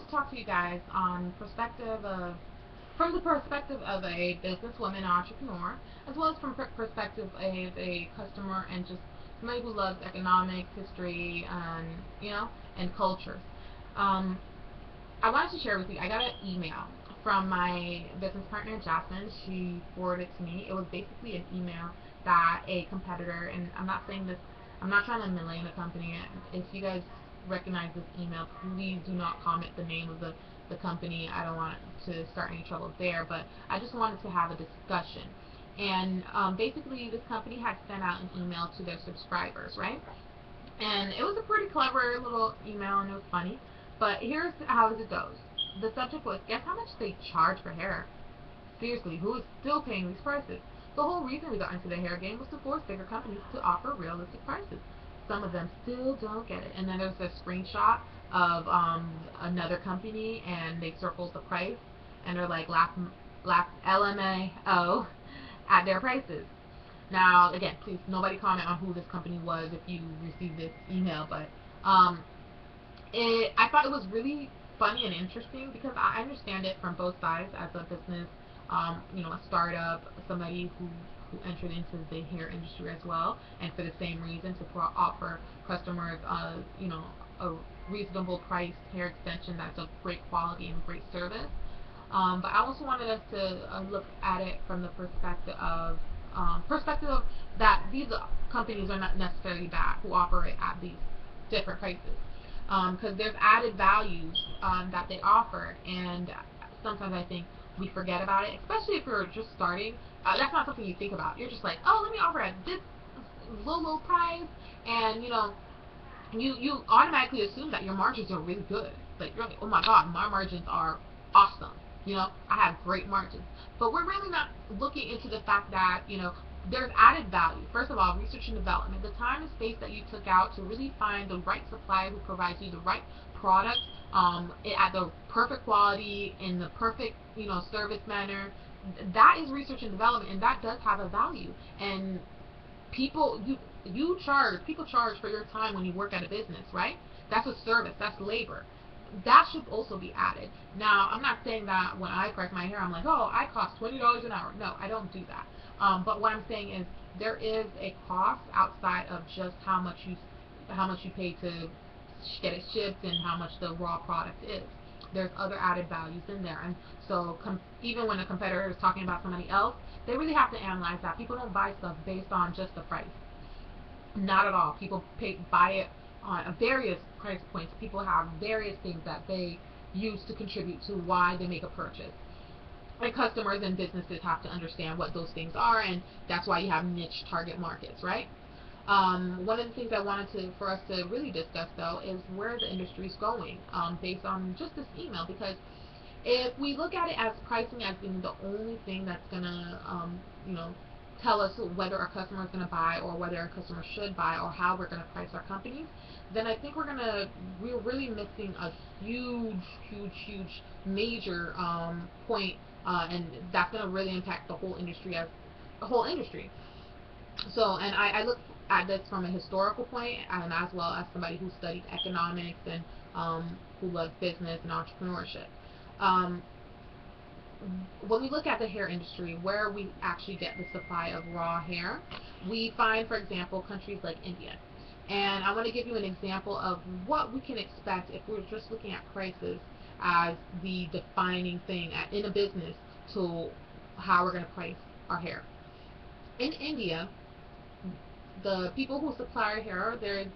to talk to you guys on from the perspective of a businesswoman entrepreneur, as well as from perspective of a customer and just somebody who loves economics, history, and and culture. Um, I wanted to share with you. I got an email from my business partner Jasmine. She forwarded it to me. It was basically an email that a competitor, and I'm not saying this, I'm not trying to malign the company. If you guys recognize this email, please do not comment the name of the company. I don't want to start any trouble there, but I just wanted to have a discussion. And basically, this company had sent out an email to their subscribers, right? And it was a pretty clever little email, and it was funny. But here's how it goes. The subject was, guess how much they charge for hair? Seriously, who is still paying these prices? The whole reason we got into the hair game was to force bigger companies to offer realistic prices. Some of them still don't get it. And then there's a screenshot of another company, and they circled the price, and they're like, laugh LMAO at their prices. Now, again, please, nobody comment on who this company was if you received this email, but I thought it was really funny and interesting because I understand it from both sides as a business, a startup, somebody who entered into the hair industry as well, and for the same reason to offer customers, a reasonable priced hair extension that's of great quality and great service. But I also wanted us to look at it from the perspective that these companies are not necessarily bad who operate at these different prices, because there's added values that they offer, and sometimes I think we forget about it, especially if you're just starting. That's not something you think about. You're just like, oh, let me offer at this low price, and you automatically assume that your margins are really good. Like, you're like, oh my god, my margins are awesome. I have great margins. But we're really not looking into the fact that, there's added value. First of all, research and development. The time and space that you took out to really find the right supplier who provides you the right product at the perfect quality, in the perfect, service manner. That is research and development, and that does have a value. And people, people charge for your time when you work at a business, right? That's a service. That's labor. That should also be added. Now, I'm not saying that when I correct my hair, I'm like, oh, I cost $20 an hour. No, I don't do that. But what I'm saying is there is a cost outside of just how much you pay to get it shipped and how much the raw product is. There's other added values in there, and so even when a competitor is talking about somebody else, they really have to analyze that. People don't buy stuff based on just the price. Not at all. People buy it on various price points. People have various things that they use to contribute to why they make a purchase. And customers and businesses have to understand what those things are, and that's why you have niche target markets, right? One of the things I wanted for us to really discuss, though, is where the industry is going, based on just this email. Because if we look at it as pricing as being the only thing that's gonna, tell us whether a customer is going to buy or whether a customer should buy or how we're going to price our companies, then I think we're really missing a huge major point, and that's going to really impact the whole industry So, and I look at this from a historical point, and as well as somebody who studied economics and who loves business and entrepreneurship. Um, when we look at the hair industry, where we actually get the supply of raw hair, we find, for example, countries like India. And I want to give you an example of what we can expect if we're just looking at prices as the defining thing in a business to how we're going to price our hair. In India, the people who supply our hair, the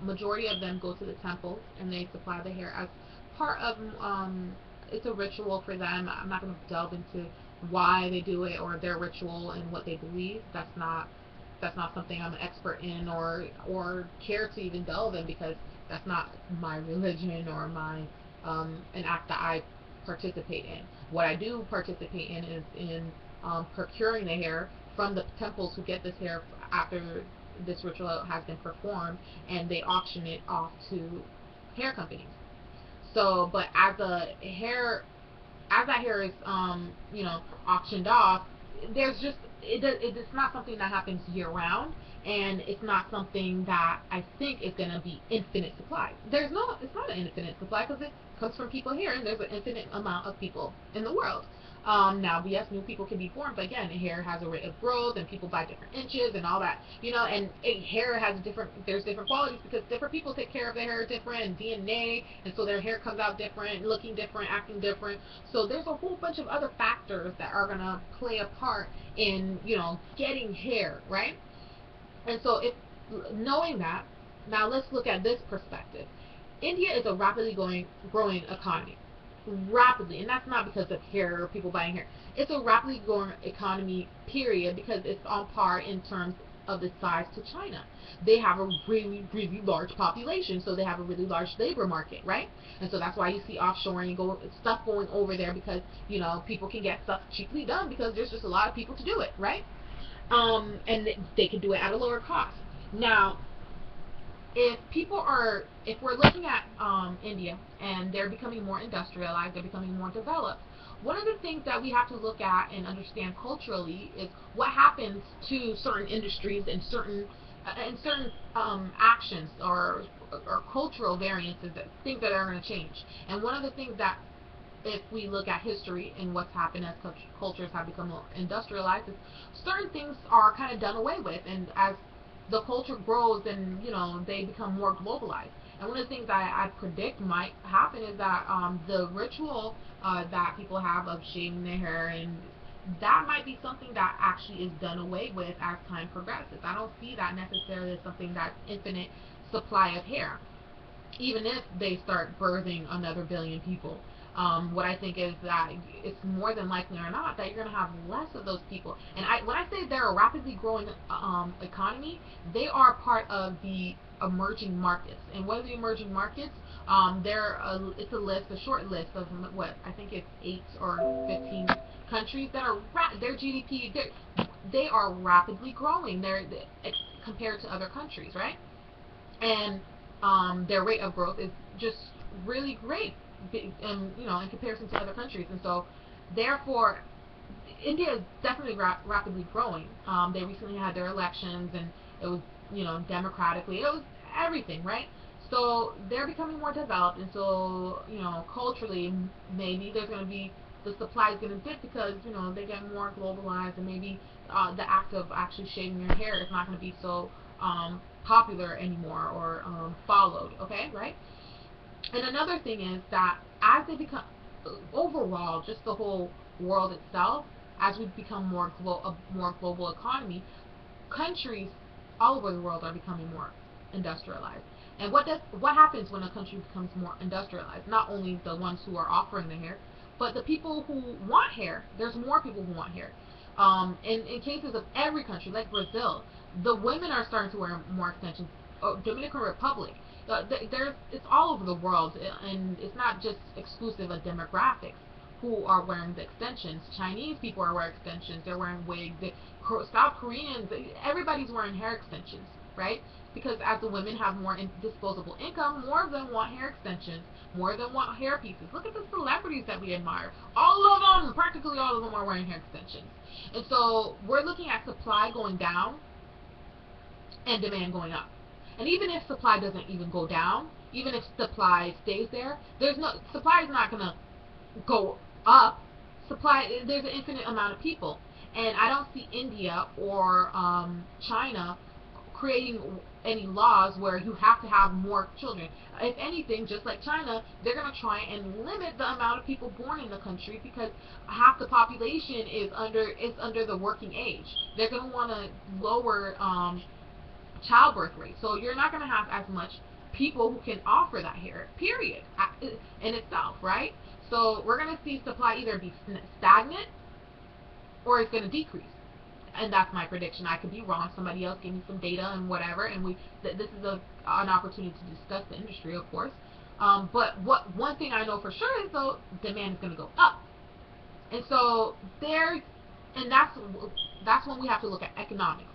majority of them go to the temples and they supply the hair as part of it's a ritual for them. I'm not going to delve into why they do it or their ritual and what they believe. That's not something I'm an expert in or care to even delve in, because that's not my religion or my an act that I participate in. What I do participate in is in procuring the hair from the temples who get this hair after this ritual has been performed, and they auction it off to hair companies. So, but as that hair is auctioned off, there's just it's not something that happens year round, and it's not something that I think is going to be infinite supply. It's not an infinite supply because it comes from people here, and there's an infinite amount of people in the world. Now, yes, new people can be formed, but again, hair has a rate of growth, and people buy different inches and all that, and hair has there's different qualities because different people take care of their hair different, and DNA, and so their hair comes out different, looking different, acting different. So there's a whole bunch of other factors that are gonna play a part in, getting hair, right? And so if knowing that, now let's look at this perspective. India is a rapidly growing economy, rapidly, and that's not because of hair or people buying hair. It's a rapidly growing economy, period, because it's on par in terms of the size to China. They have a really, really large population, so they have a really large labor market, right? And so that's why you see offshoring, stuff going over there, because people can get stuff cheaply done because there's just a lot of people to do it, right? And they can do it at a lower cost. Now, if we're looking at India, and they're becoming more industrialized, they're becoming more developed, one of the things that we have to look at and understand culturally is what happens to certain industries and certain actions or cultural variances, things that are going to change. And one of the things that, if we look at history and what's happened as cultures have become more industrialized, is certain things are kind of done away with, and as the culture grows, and they become more globalized. And one of the things I predict might happen is that the ritual that people have of shaving their hair, and that might be something that actually is done away with as time progresses. I don't see that necessarily as something that's infinite supply of hair, even if they start birthing another billion people. What I think is that it's more than likely or not that you're going to have less of those people. And when I say they're a rapidly growing economy, they are part of the emerging markets. And what are the emerging markets? It's a short list of what I think it's 8 or 15 countries that are their GDP. They are rapidly growing. They're compared to other countries, right? And their rate of growth is just really great, in comparison to other countries. And so, therefore, India is definitely rapidly growing. They recently had their elections, and it was, democratically, it was everything, right? So they're becoming more developed, and so, culturally, maybe there's going to be, the supply is going to dip because, they get more globalized, and maybe the act of actually shaving your hair is not going to be so popular anymore, or followed, okay, right? And another thing is that as they become, overall, just the whole world itself, as we become a more global economy, countries all over the world are becoming more industrialized. And what happens when a country becomes more industrialized? Not only the ones who are offering the hair, but the people who want hair. There's more people who want hair. In cases of every country, like Brazil, the women are starting to wear more extensions. Dominican Republic, it's all over the world, and it's not just exclusive of demographics who are wearing the extensions. Chinese people are wearing extensions. They're wearing wigs. South Koreans, everybody's wearing hair extensions, right? Because as the women have more disposable income, more of them want hair extensions, more of them want hair pieces. Look at the celebrities that we admire. All of them, practically all of them, are wearing hair extensions. And so we're looking at supply going down and demand going up. And even if supply doesn't even go down, even if supply stays there, supply is not going to go up. There's an infinite amount of people. And I don't see India or China creating any laws where you have to have more children. If anything, just like China, they're going to try and limit the amount of people born in the country, because half the population is under the working age. They're going to want to lower childbirth rate. So you're not going to have as much people who can offer that hair, period, in itself, right? So we're going to see supply either be stagnant or it's going to decrease. And that's my prediction. I could be wrong. Somebody else give me some data and whatever, and this is an opportunity to discuss the industry, of course. But one thing I know for sure is, though, demand is going to go up. And so that's when we have to look at economics.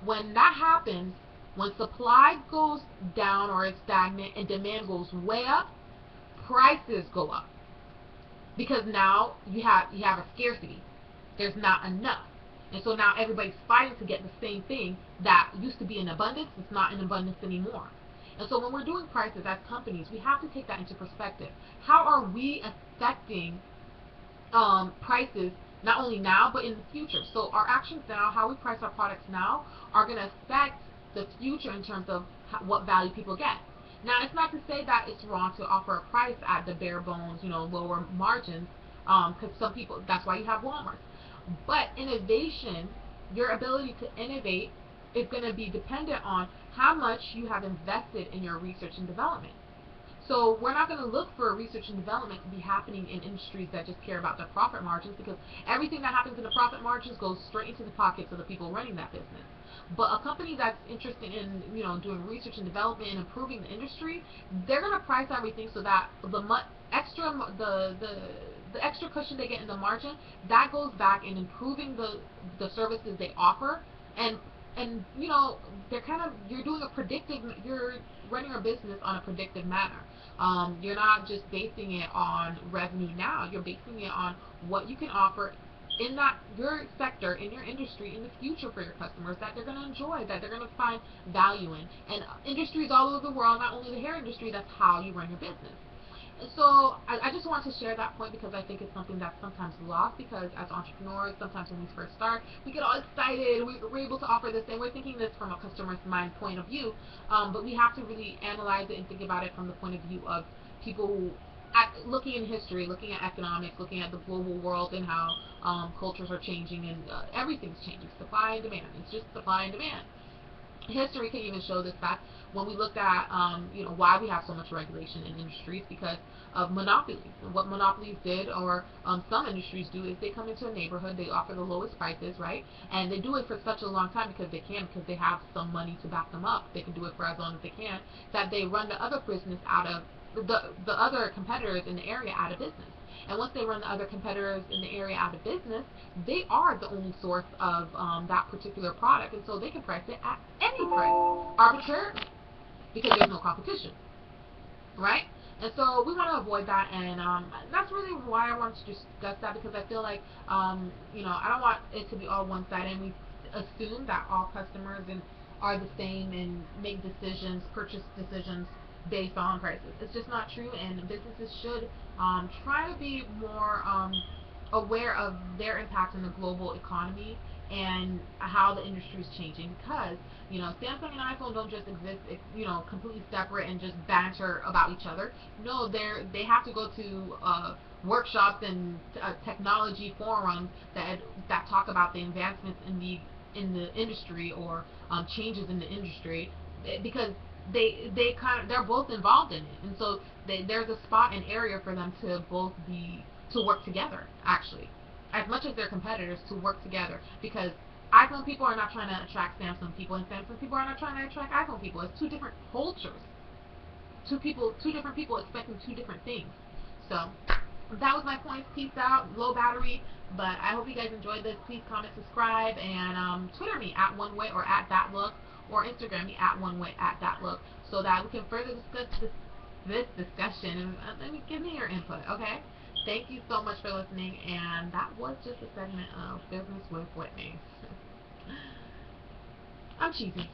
When that happens, when supply goes down or it's stagnant and demand goes way up, prices go up, because now you have a scarcity. There's not enough. And so now everybody's fighting to get the same thing that used to be in abundance. It's not in abundance anymore. And so when we're doing prices as companies, we have to take that into perspective. How are we affecting prices not only now but in the future? So our actions now, how we price our products now, are going to affect the future in terms of what value people get. Now, it's not to say that it's wrong to offer a price at the bare bones, lower margins, because some people, that's why you have Walmart. But innovation, your ability to innovate, is going to be dependent on how much you have invested in your research and development. So we're not going to look for research and development to be happening in industries that just care about their profit margins, because everything that happens in the profit margins goes straight into the pockets of the people running that business. But a company that's interested in doing research and development and improving the industry, they're going to price everything so that the extra cushion they get in the margin, that goes back in improving the services they offer. And they're you're running a business on a predictive manner. You're not just basing it on revenue now. You're basing it on what you can offer in your sector, in your industry, in the future for your customers, that they're going to enjoy, that they're going to find value in. And industries all over the world, not only the hair industry, that's how you run your business. So I just want to share that point, because I think it's something that's sometimes lost, because as entrepreneurs, sometimes when we first start, we get all excited, we're able to offer this, and we're thinking this from a customer's mind point of view, but we have to really analyze it and think about it from the point of view of people who, looking in history, looking at economics, looking at the global world and how cultures are changing, and everything's changing, supply and demand. It's just supply and demand. History can even show this fact when we looked at why we have so much regulation in industries, because of monopolies. And what monopolies did, or some industries do, is they come into a neighborhood, they offer the lowest prices, right? And they do it for such a long time because they have some money to back them up. They can do it for as long as they can, that they run the other business out of the other competitors in the area out of business. And once they run the other competitors in the area out of business, they are the only source of that particular product, and so they can price it at any price arbitrarily, because there's no competition, right? And so we want to avoid that, and that's really why I wanted to discuss that, because I feel like I don't want it to be all one-sided, and we assume that all customers are the same and make purchase decisions based on prices. It's just not true, and businesses should try to be more aware of their impact on the global economy and how the industry is changing, because Samsung and iPhone don't just exist completely separate and just banter about each other. No, they have to go to workshops and technology forums that talk about the advancements in the industry, or changes in the industry, because they're both involved in it, and so there's a spot and area for them to work together, actually, as much as they're competitors, to work together, because iPhone people are not trying to attract Samsung people, and Samsung people are not trying to attract iPhone people. It's two different cultures, two different people expecting two different things. So that was my point. Peace out. Low battery, but I hope you guys enjoyed this. Please comment, subscribe, and Twitter me at OneWay or at DhatLook, or Instagram me at OneWay at DhatLook, so that we can further discuss this discussion, and give me your input, okay? Thank you so much for listening, and that was just a segment of Business with Whitney. I'm cheesy.